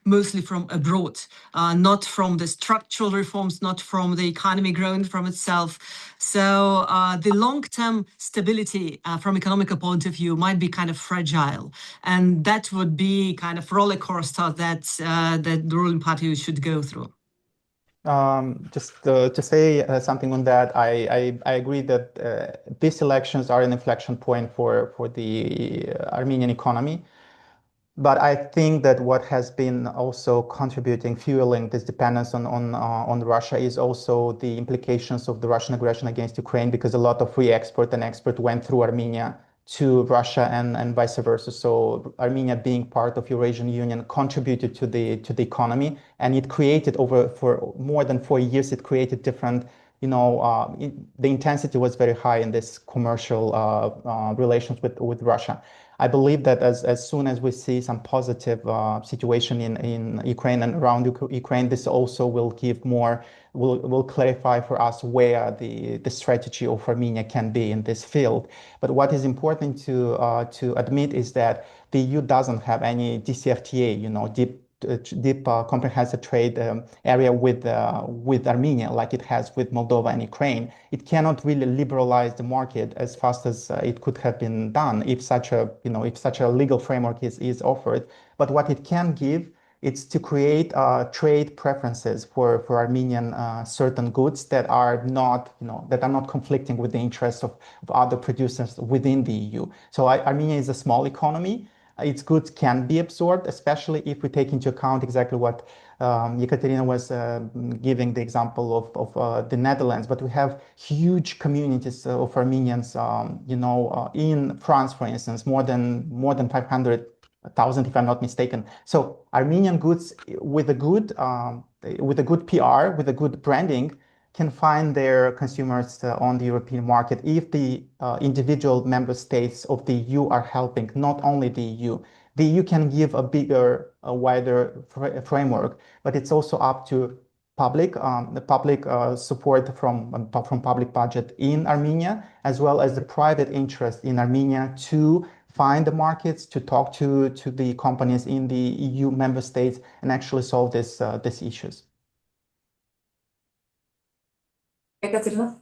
mostly from abroad, not from the structural reforms, not from the economy growing from itself. So the long-term stability from economical point of view might be kind of fragile, and that would be kind of roller coaster that the ruling party should go through. Just to say something on that, I agree that these elections are an inflection point for the Armenian economy. But I think that what has been also contributing, fueling this dependence on Russia is also the implications of the Russian aggression against Ukraine, because a lot of re-export and export went through Armenia to Russia and vice versa. So Armenia, being part of Eurasian Union, contributed to the economy, and it created for more than 4 years, it created different, the intensity was very high in this commercial relations with Russia. I believe that as soon as we see some positive situation in Ukraine and around Ukraine, this also will give more, will clarify for us where the strategy of Armenia can be in this field. But what is important to admit is that the EU doesn't have any DCFTA, deep comprehensive trade area with Armenia, like it has with Moldova and Ukraine. It cannot really liberalize the market as fast as it could have been done if such a legal framework is offered. But what it can give, it's to create trade preferences for Armenian certain goods that are not conflicting with the interests of other producers within the EU. So Armenia is a small economy. Its goods can be absorbed, especially if we take into account exactly what Ekaterina was giving the example of the Netherlands. But we have huge communities of Armenians, in France, for instance, more than 500,000, if I'm not mistaken. So Armenian goods with a good PR, with a good branding, can find their consumers on the European market if the individual member states of the EU are helping, not only the EU. The EU can give a bigger, wider framework, but it's also up to the public support from public budget in Armenia, as well as the private interest in Armenia to find the markets, to talk to the companies in the EU member states and actually solve these issues. Ekaterina?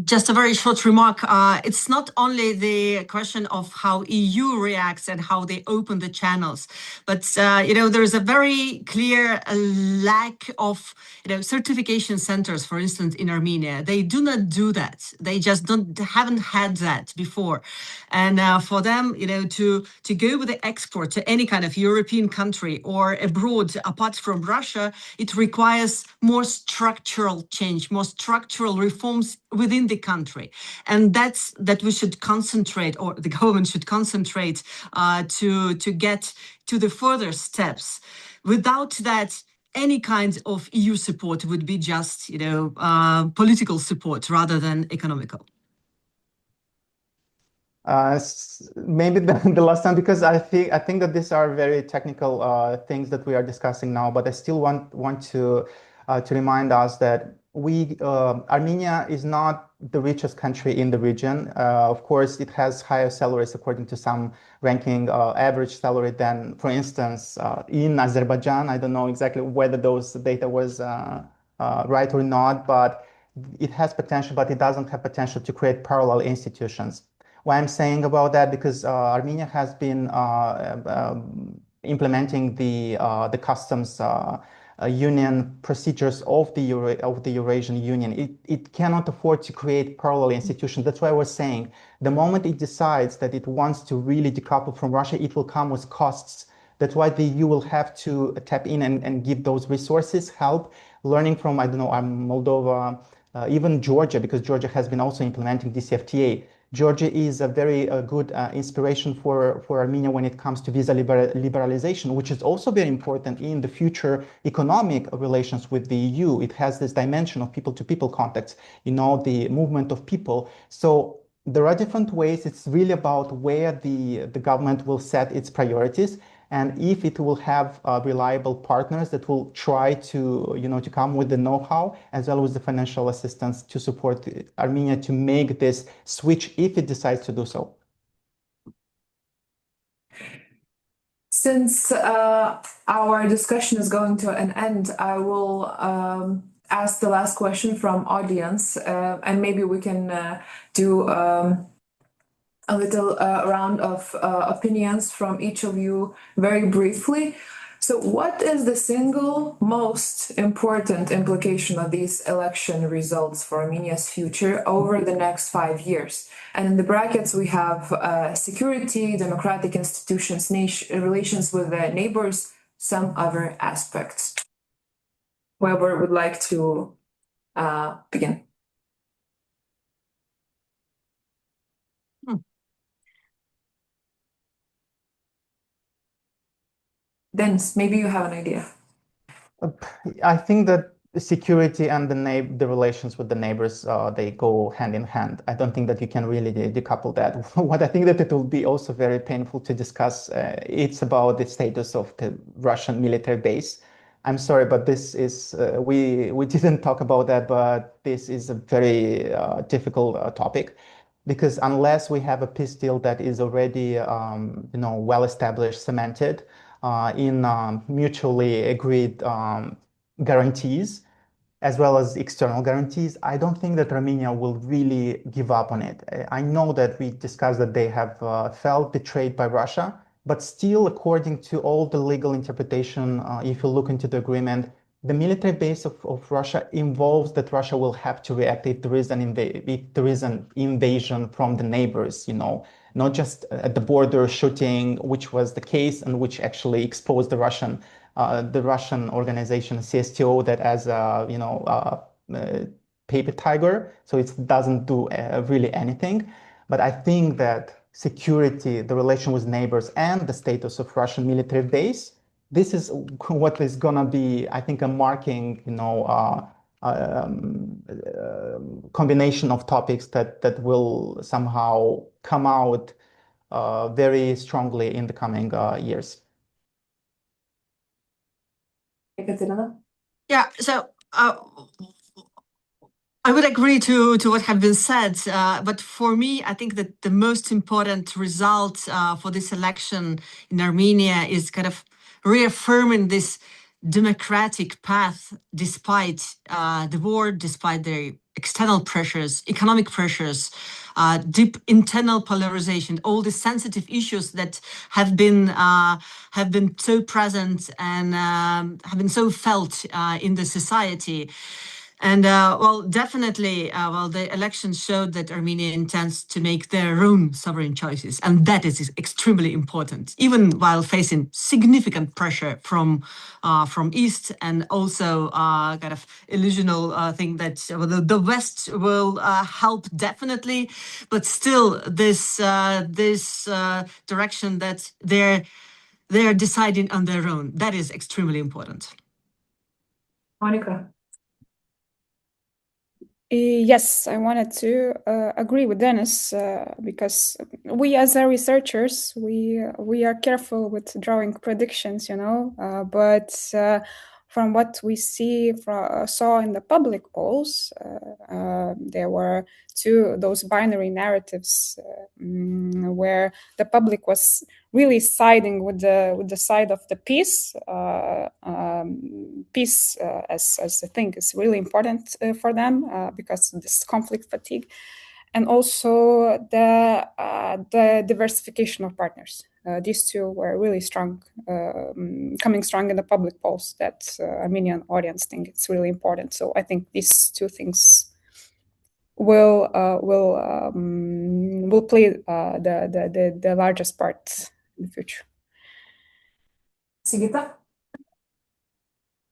Just a very short remark. It's not only the question of how EU reacts and how they open the channels, but there is a very clear lack of certification centers, for instance, in Armenia. They do not do that. They just haven't had that before, and for them, to go with the export to any kind of European country or abroad, apart from Russia, it requires more structural change, more structural reforms within the country, and that we should concentrate, or the government should concentrate to get to the further steps. Without that, any kind of EU support would be just political support rather than economical. Maybe the last time, because I think that these are very technical things that we are discussing now, but I still want to remind us that Armenia is not the richest country in the region. Of course, it has higher salaries according to some ranking, average salary than, for instance, in Azerbaijan. I don't know exactly whether those data was right or not, but it has potential, but it doesn't have potential to create parallel institutions. Why I'm saying about that, because Armenia has been implementing the customs union procedures of the Eurasian Union. It cannot afford to create parallel institutions. That's why I was saying the moment it decides that it wants to really decouple from Russia, it will come with costs. That's why the EU will have to tap in and give those resources, help, learning from, I don't know, Moldova, even Georgia, because Georgia has been also implementing DCFTA. Georgia is a very good inspiration for Armenia when it comes to visa liberalization, which is also very important in the future economic relations with the EU. It has this dimension of people-to-people contacts, the movement of people. So there are different ways. It's really about where the government will set its priorities, and if it will have reliable partners that will try to come with the know-how as well as the financial assistance to support Armenia to make this switch if it decides to do so. Since our discussion is going to an end, I will ask the last question from audience, and maybe we can do a little round of opinions from each of you very briefly. So what is the single most important implication of these election results for Armenia's future over the next 5 years? And in the brackets, we have security, democratic institutions, relations with the neighbors, some other aspects. Whoever would like to begin. Denis, maybe you have an idea. I think that the security and the relations with the neighbors, they go hand in hand. I don't think that you can really decouple that. What I think that it will be also very painful to discuss, it's about the status of the Russian military base. I'm sorry, but this is, we didn't talk about that, but this is a very difficult topic. Because unless we have a peace deal that is already, well established, cemented, in mutually agreed guarantees, as well as external guarantees, I don't think that Armenia will really give up on it. I know that we discussed that they have felt betrayed by Russia, but still, according to all the legal interpretation, if you look into the agreement, the military base of Russia involves that Russia will have to react if there is an invasion from the neighbors, not just at the border shooting, which was the case and which actually exposed the Russian organization CSTO that as a paper tiger, so it doesn't do really anything. But I think that security, the relation with neighbors, and the status of Russian military base, this is what is gonna be, I think, a marking, combination of topics that will somehow come out very strongly in the coming years. Ekaterina? Yeah, so I would agree to what have been said, but for me, I think that the most important result for this election in Armenia is kind of reaffirming this democratic path despite the war, despite the external pressures, economic pressures, deep internal polarization, all the sensitive issues that have been so present and have been so felt in the society. And definitely, the election showed that Armenia intends to make their own sovereign choices, and that is extremely important, even while facing significant pressure from East, and also kind of illusional thing that the West will help definitely, but still this direction that they're deciding on their own, that is extremely important. Monika? Yes, I wanted to agree with Denis because we, as researchers, we are careful with drawing predictions, but from what we saw in the public polls, there were those binary narratives where the public was really siding with the side of the peace. Peace as a thing is really important for them because of this conflict fatigue, and also the diversification of partners. These two were really strong, coming strong in the public polls that Armenian audience think it's really important. So I think these two things will play the largest part in the future. Sigita?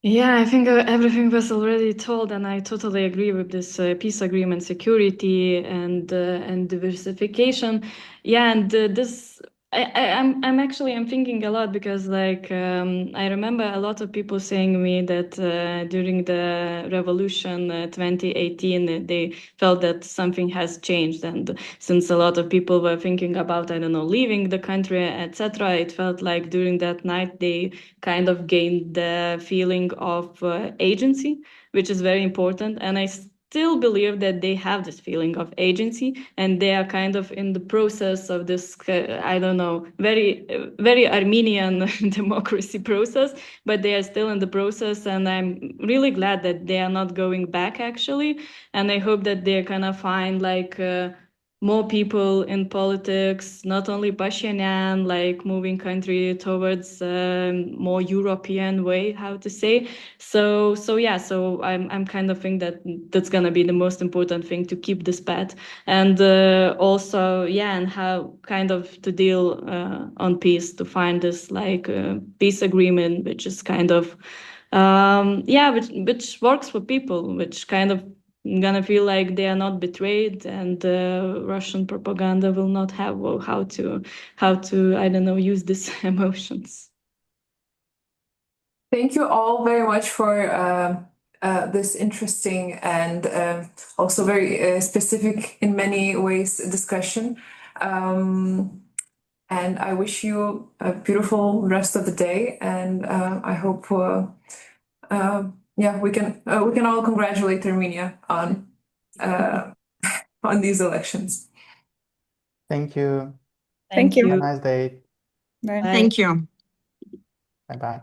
Yeah, I think everything was already told, and I totally agree with this peace agreement, security, and diversification. Yeah, and this I'm thinking a lot because I remember a lot of people saying to me that during the revolution 2018 they felt that something has changed, and since a lot of people were thinking about leaving the country, etc., it felt like during that night they kind of gained the feeling of agency, which is very important, and I still believe that they have this feeling of agency, and they are kind of in the process of this, very, very Armenian democracy process, but they are still in the process, and I'm really glad that they are not going back, actually, and I hope that they're gonna find more people in politics, not only Pashinyan, like moving country towards more European way, how to say. So I'm kind of think that that's gonna be the most important thing to keep this path, and also and how kind of to deal on peace, to find this like peace agreement, which is kind of which works for people, which kind of gonna feel like they are not betrayed, and Russian propaganda will not have how to I don't know, use these emotions. Thank you all very much for this interesting and also very specific in many ways discussion. And I wish you a beautiful rest of the day, and I hope we can all congratulate Armenia on these elections. Thank you. Thank you. Have a nice day. Bye. Thank you. Bye-bye.